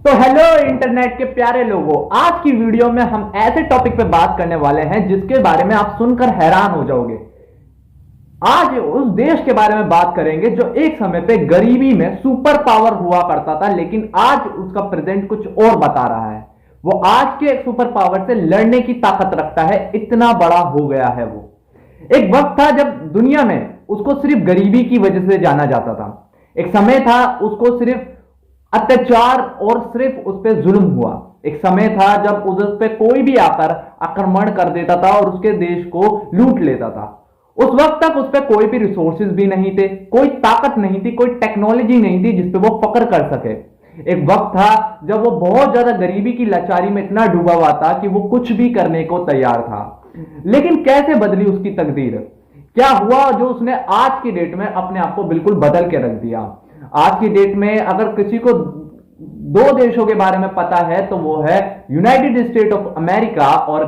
तो hello internet के प्यारे लोगों, आज की वीडियो में हम ऐसे टॉपिक पे बात करने वाले हैं जिसके बारे में आप सुनकर हैरान हो जाओगे। आज उस देश के बारे में बात करेंगे जो एक समय पे गरीबी में सुपर पावर हुआ करता था, लेकिन आज उसका प्रेजेंट कुछ और बता रहा है। वो आज के सुपर पावर से लड़ने की ताकत रखता है, इतना बड़ा हो गया है वो। एक वक्त था जब दुनिया में उसको सिर्फ गरीबी की वजह से जाना जाता था। एक समय था उसको सिर्फ अत्याचार और सिर्फ उस पर जुल्म हुआ। एक समय था जब उस पे कोई भी आकर आक्रमण कर देता था और उसके देश को लूट लेता था। उस वक्त तक उस पर कोई भी रिसोर्सेज भी नहीं थे, कोई ताकत नहीं थी, कोई टेक्नोलॉजी नहीं थी जिसपे वो फक्र कर सके। एक वक्त था जब वो बहुत ज्यादा गरीबी की लाचारी में इतना डूबा हुआ था कि वो कुछ भी करने को तैयार था। लेकिन कैसे बदली उसकी तकदीर? क्या हुआ जो उसने आज की डेट में अपने आप को बिल्कुल बदल के रख दिया? आज की डेट में अगर किसी को दो देशों के बारे में पता है तो वो है यूनाइटेड स्टेट ऑफ अमेरिका और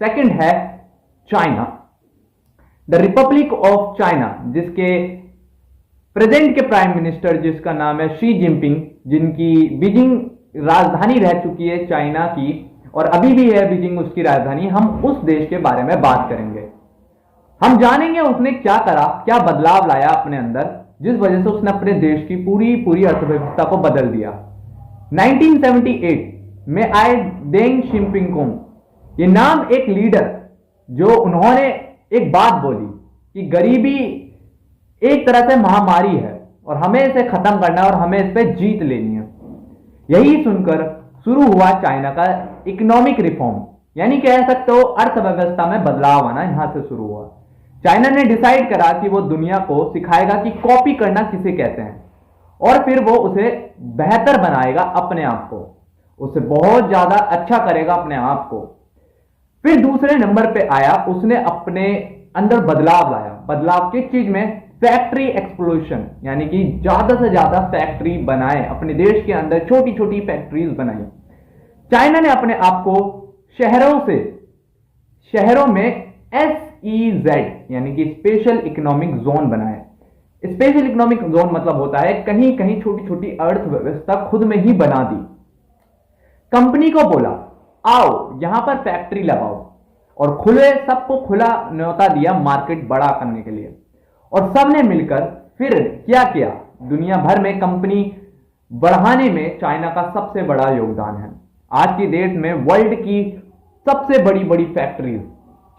सेकंड है China, the Republic of China, जिसके प्रेजेंट के प्राइम मिनिस्टर जिसका नाम है शी जिनपिंग, जिनकी बीजिंग राजधानी रह चुकी है चाइना की और अभी भी है बीजिंग उसकी राजधानी। हम उस देश के बारे में बात करेंगे। हम जानेंगे उसने क्या करा, क्या बदलाव लाया अपने अंदर, जिस वजह से उसने अपने देश की पूरी पूरी अर्थव्यवस्था को बदल दिया। 1978 में आए डेंग शिनपिंग, ये नाम एक लीडर जो उन्होंने एक बात बोली कि गरीबी एक तरह से महामारी है और हमें इसे खत्म करना है और हमें इस पर जीत लेनी है। यही सुनकर शुरू हुआ चाइना का इकोनॉमिक रिफॉर्म, यानी कह सकते हो अर्थव्यवस्था में बदलाव आना यहां से शुरू हुआ। चाइना ने डिसाइड करा कि वो दुनिया को सिखाएगा कि कॉपी करना किसे कहते हैं और फिर वो उसे बेहतर बनाएगा, अपने आप को उसे बहुत ज्यादा अच्छा करेगा अपने आप को। फिर दूसरे नंबर पे आया, उसने अपने अंदर बदलाव लाया। बदलाव किस चीज में? फैक्ट्री एक्सप्लोशन, यानी कि ज्यादा से ज्यादा फैक्ट्री बनाए, अपने देश के अंदर छोटी छोटी फैक्ट्रीज बनाई। चाइना ने अपने आप को शहरों में SEZ यानी कि स्पेशल इकोनॉमिक जोन बनाए। स्पेशल इकोनॉमिक जोन मतलब होता है कहीं कहीं छोटी छोटी अर्थव्यवस्था खुद में ही बना दी। कंपनी को बोला आओ यहां पर फैक्ट्री लगाओ और सबको खुला न्योता दिया मार्केट बड़ा करने के लिए। और सबने मिलकर फिर क्या किया? दुनिया भर में कंपनी बढ़ाने में चाइना का सबसे बड़ा योगदान है। आज की डेट में वर्ल्ड की सबसे बड़ी बड़ी फैक्ट्रीज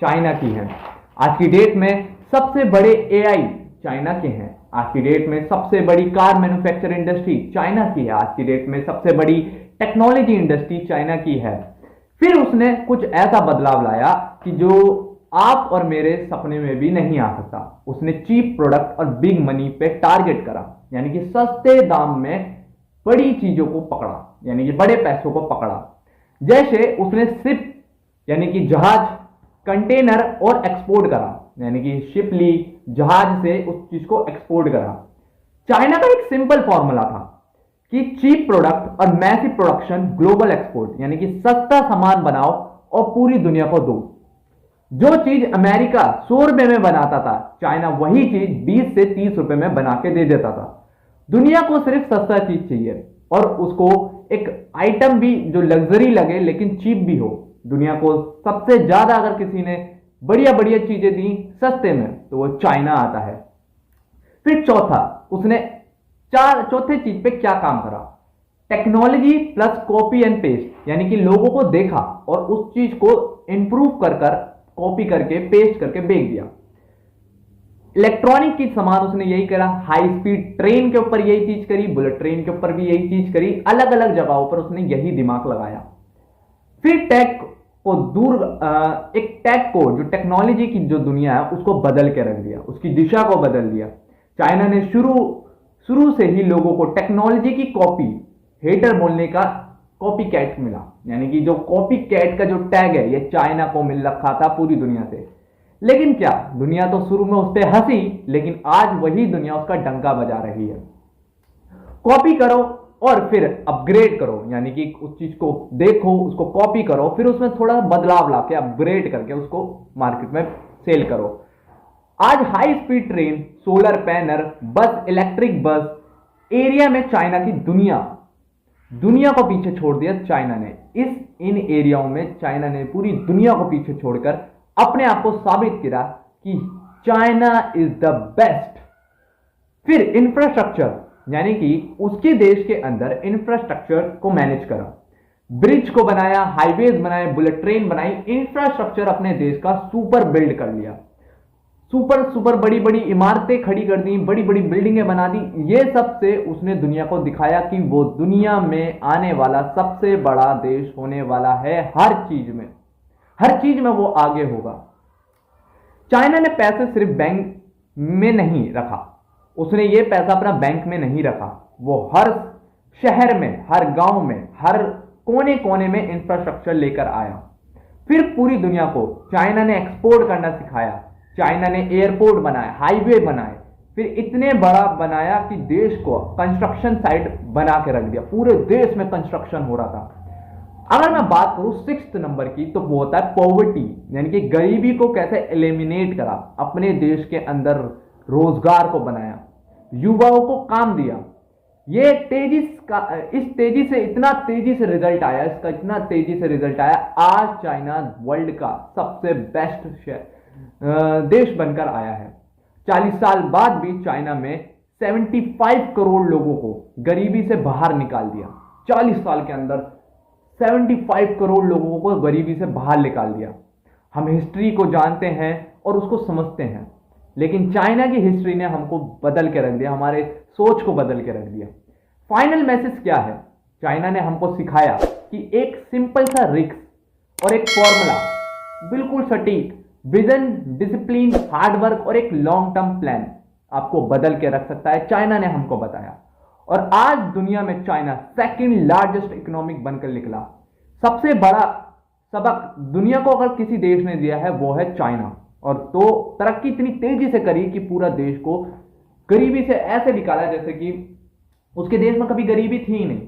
चाइना की हैं। आज की डेट में सबसे बड़े AI चाइना के हैं। आज की डेट में सबसे बड़ी कार मैन्युफैक्चर इंडस्ट्री चाइना की है। आज की डेट में सबसे बड़ी टेक्नोलॉजी इंडस्ट्री चाइना की है। फिर उसने कुछ ऐसा बदलाव लाया कि जो आप और मेरे सपने में भी नहीं आ सकता। उसने चीप प्रोडक्ट और बिग मनी पे टारगेट करा, यानी कि सस्ते दाम में बड़ी चीजों को पकड़ा, यानी कि बड़े पैसों को पकड़ा। जैसे उसने शिप यानी कि जहाज, कंटेनर और एक्सपोर्ट करा, यानी कि शिप ली, जहाज से उस चीज को एक्सपोर्ट करा। चाइना का एक सिंपल फॉर्मूला था कि चीप प्रोडक्ट और मैसिव प्रोडक्शन, ग्लोबल एक्सपोर्ट, यानी कि सस्ता सामान बनाओ और पूरी दुनिया को दो। जो चीज अमेरिका 100 रुपए में बनाता था, चाइना वही चीज 20 से 30 रुपए में बना के दे देता था। दुनिया को सिर्फ सस्ता चीज चाहिए और उसको एक आइटम भी जो लग्जरी लगे लेकिन चीप भी हो। दुनिया को सबसे ज्यादा अगर किसी ने बढ़िया बढ़िया चीजें दी सस्ते में तो वो चाइना आता है। फिर उसने चौथे चीज पे क्या काम करा? Technology plus copy and paste, यानी कि लोगों को देखा और उस चीज को इंप्रूव कर कॉपी करके पेस्ट करके बेच दिया। इलेक्ट्रॉनिक की सामान उसने यही करा। हाई स्पीड ट्रेन के ऊपर यही चीज करी, बुलेट ट्रेन के ऊपर भी यही चीज करी। अलग अलग जगहों पर उसने यही दिमाग लगाया। फिर टेक को जो टेक्नोलॉजी की जो दुनिया है उसको बदल के रख दिया, उसकी दिशा को बदल दिया। चाइना ने शुरू से ही लोगों को टेक्नोलॉजी की कॉपी, हेटर बोलने का कॉपी कैट मिला, यानी कि जो कॉपी कैट का जो टैग है ये चाइना को मिल रखा था पूरी दुनिया से। लेकिन क्या, दुनिया तो शुरू में उस पर हंसी, लेकिन आज वही दुनिया उसका डंका बजा रही है। कॉपी करो और फिर अपग्रेड करो, यानी कि उस चीज को देखो, उसको कॉपी करो, फिर उसमें थोड़ा बदलाव लाके अपग्रेड करके उसको मार्केट में सेल करो। आज high speed train, solar panel, बस, इलेक्ट्रिक बस एरिया में चाइना की दुनिया दुनिया को पीछे छोड़ दिया चाइना ने। इन एरियाओं में चाइना ने पूरी दुनिया को पीछे छोड़कर अपने आप को साबित किया कि चाइना इज द बेस्ट। फिर इंफ्रास्ट्रक्चर, यानी कि उसके देश के अंदर इंफ्रास्ट्रक्चर को मैनेज करा, ब्रिज को बनाया, हाईवेज बनाए, बुलेट ट्रेन बनाई, इंफ्रास्ट्रक्चर अपने देश का सुपर बिल्ड कर लिया, सुपर बड़ी बड़ी इमारतें खड़ी कर दी, बड़ी बड़ी बिल्डिंगें बना दी। ये सब से उसने दुनिया को दिखाया कि वो दुनिया में आने वाला सबसे बड़ा देश होने वाला है। हर चीज में वो आगे होगा। चाइना ने पैसे सिर्फ बैंक में नहीं रखा, उसने ये पैसा अपना बैंक में नहीं रखा, वो हर शहर में, हर गांव में, हर कोने कोने में इंफ्रास्ट्रक्चर लेकर आया। फिर पूरी दुनिया को चाइना ने एक्सपोर्ट करना सिखाया। चाइना ने एयरपोर्ट बनाए, हाईवे बनाए, फिर इतने बड़ा बनाया कि देश को कंस्ट्रक्शन साइट बना के रख दिया। पूरे देश में कंस्ट्रक्शन हो रहा था। अगर मैं बात करूं 6th नंबर की, तो वो होता है पॉवर्टी, यानी कि गरीबी को कैसे एलिमिनेट करा, अपने देश के अंदर रोजगार को बनाया, युवाओं को काम दिया। ये इस तेजी से, इतना तेजी से रिजल्ट आया, इसका इतना तेजी से रिजल्ट आया, आज चाइना वर्ल्ड का सबसे बेस्ट देश बनकर आया है। 40 साल बाद भी चाइना में 75 करोड़ लोगों को गरीबी से बाहर निकाल दिया। 40 साल के अंदर 75 करोड़ लोगों को गरीबी से बाहर निकाल दिया। हम हिस्ट्री को जानते हैं और उसको समझते हैं, लेकिन चाइना की हिस्ट्री ने हमको बदल के रख दिया, हमारे सोच को बदल के रख दिया। फाइनल मैसेज क्या है? चाइना ने हमको सिखाया कि एक सिंपल सा रिक्स और एक फॉर्मूला, बिल्कुल सटीक विजन, डिसिप्लिन, हार्डवर्क और एक लॉन्ग टर्म प्लान आपको बदल के रख सकता है। चाइना ने हमको बताया, और आज दुनिया में चाइना सेकंड लार्जेस्ट इकोनॉमिक बनकर निकला। सबसे बड़ा सबक दुनिया को अगर किसी देश ने दिया है वो है चाइना। और तो तरक्की इतनी तेजी से करी कि पूरा देश को गरीबी से ऐसे निकाला जैसे कि उसके देश में कभी गरीबी थी ही नहीं।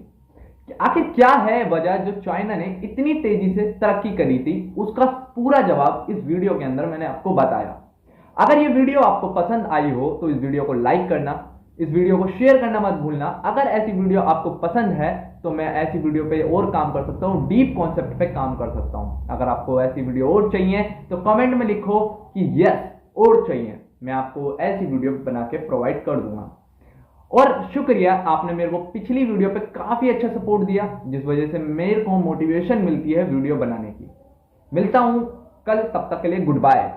आखिर क्या है वजह जो चाइना ने इतनी तेजी से तरक्की करी थी, उसका पूरा जवाब इस वीडियो के अंदर मैंने आपको बताया। अगर ये वीडियो आपको पसंद आई हो तो इस वीडियो को लाइक करना, इस वीडियो को शेयर करना मत भूलना। अगर ऐसी वीडियो आपको पसंद है तो मैं ऐसी वीडियो पे और काम कर सकता हूँ, डीप कॉन्सेप्ट पे काम कर सकता हूँ। अगर आपको ऐसी वीडियो और चाहिए तो कमेंट में लिखो कि यस और चाहिए, मैं आपको ऐसी वीडियो बना के प्रोवाइड कर दूंगा। और शुक्रिया, आपने मेरे को पिछली वीडियो पे काफी अच्छा सपोर्ट दिया, जिस वजह से मेरे को मोटिवेशन मिलती है वीडियो बनाने की। मिलता हूं कल, तब तक के लिए गुड बाय।